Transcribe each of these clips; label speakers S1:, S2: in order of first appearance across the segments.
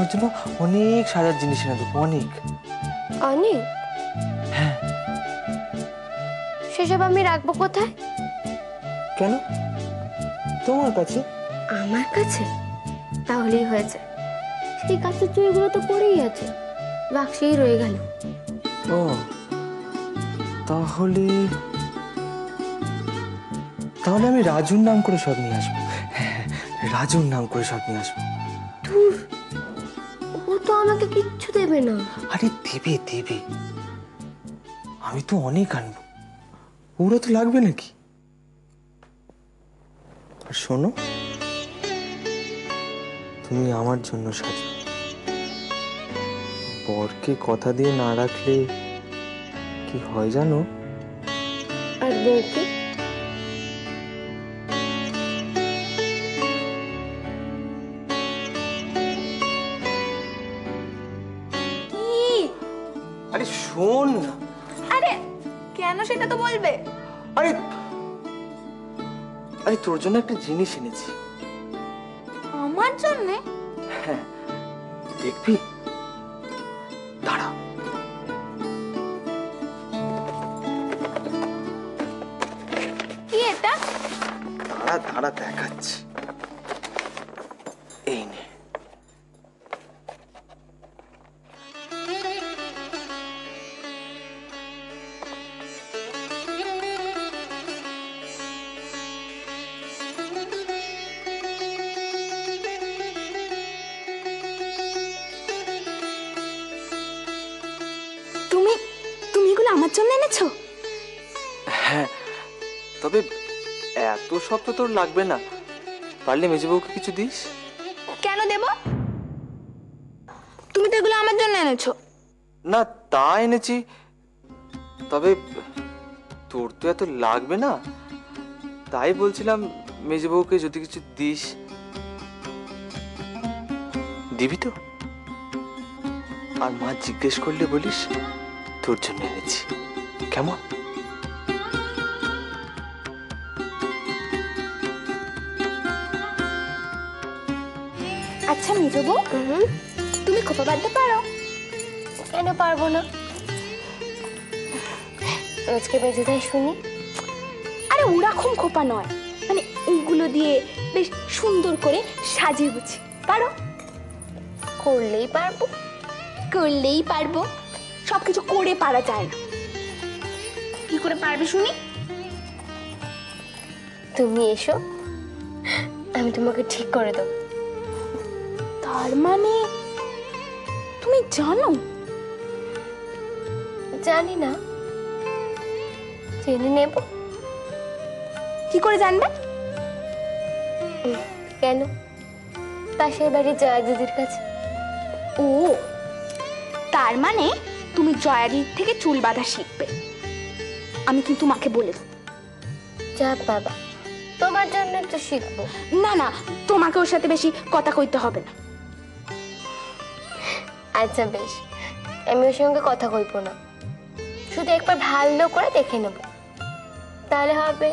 S1: তোমার জন্য অনেক সাজার জিনিস এনে দেবো, অনেক
S2: অনেক।
S1: হ্যাঁ।
S2: সেসব আমি রাখবো কোথায়?
S1: কেন? তোমার কাছে।
S2: আমার কাছে? তাহলেই হয়েছে। সেই কাছের চুড়িগুলো তো পড়েই আছে, বাক্সেই রয়ে গেল।
S1: ও তাহলে তাহলে আমি রাজুর নাম করে সব নিয়ে আসবো। হ্যাঁ, রাজুর নাম করে সব নিয়ে আসবো।
S2: ধুর, ও তো আমাকে কিচ্ছু দেবে না।
S1: আরে দেবে দেবে, আমি তো অনেক আনবো, ওরা তো লাগবে নাকি। আর শোনো, তুমি আমার জন্য সাজো। বরকে কথা দিয়ে না রাখলে কি হয় জানো?
S2: আর বউকে?
S1: আরে শোন না।
S3: আরে কেন সেটা তো বলবে।
S1: আরে আরে তোর জন্য একটা জিনিস এনেছি।
S3: আমার জন্যে?
S1: হ্যাঁ, দেখবি? দাঁড়া।
S3: কি এটা?
S1: দাঁড়া দাঁড়া, দেখাচ্ছি। এই নে।
S3: তুমি তুমি এগুলো আমার জন্য এনেছো?
S1: হ্যাঁ, তবে এত সব তো তোর লাগবে না, পারলে মেজবউকে কিছু দিস।
S3: কেন দেব? তুমি তো এগুলো আমার জন্য এনেছো।
S1: না, তা এনেছি, তবে তোর তো এত লাগবে না, তাই বলছিলাম মেজবউকে যদি কিছু দিস। দিবি তো? আর মা জিজ্ঞেস করলে বলিস তোর জন্য এনেছি, কেমন?
S3: আচ্ছা মেজবু, তুমি খোপা বাঁধতে পারো?
S2: কেন পারবো না? রোজকে বেঁধে দেয় শুনি।
S3: আরে ওরকম খোপা নয়, মানে এইগুলো দিয়ে বেশ সুন্দর করে সাজিয়ে গুছি পারো?
S2: করলেই পারবো।
S3: করলেই পারবো, সবকিছু করে পারা যায় না। কি করে পারবে শুনি?
S2: তুমি এসো, আমি তোমাকে ঠিক করে দেবো।
S3: তার মানে তুমি জানো?
S2: জানি না, জেনে নেব।
S3: কি করে জানবে?
S2: কেন? পাশের বাড়ির জয়া দিদির কাছে।
S3: ও, তার মানে তুমি জয়াদির থেকে চুল বাঁধা শিখবে। আমি কিন্তু মাকে বলে দেবো।
S2: যা বাবা, তোমার জন্য তো শিখবো।
S3: না না, তোমাকে ওর সাথে বেশি কথা কইতে হবে না।
S2: আচ্ছা বেশ, আমি ওর সঙ্গে কথা কইব না, শুধু একবার ভালো করে দেখে নেব, তাহলে হবে।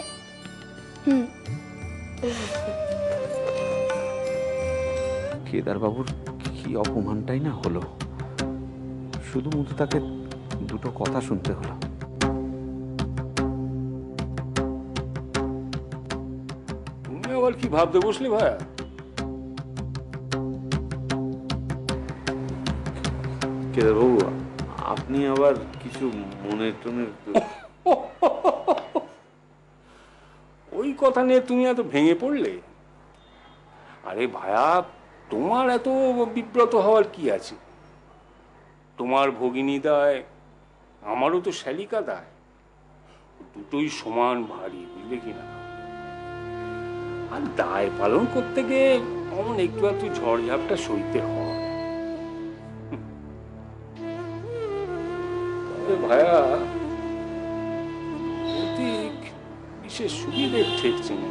S3: হুম।
S4: কেদার বাবুর কি অপমানটাই না হলো, শুধু মতো তাকে দুটো কথা শুনতে হলো।
S5: তুমি আবার কি ভাবতে বসলি ভাইয়া?
S4: কেদার বাবু, আপনি আবার কিছু মনের টনের?
S5: ওই কথা নিয়ে তুমি এত ভেঙে পড়লে? আরে ভাইয়া, তোমার এত বিব্রত হওয়ার কি আছে? তোমার ভগিনী দায়, আমারও তো শালিকা দায়, দুটোই সমান ভারী, বুঝলে কিনা? আর দায় পালন করতে গিয়ে অমন একটু একটু ঝড়ঝাপটা সইতে হয়। তবে ভাইয়া, অধিক বিশেষ সুবিধের ঠেকছে না।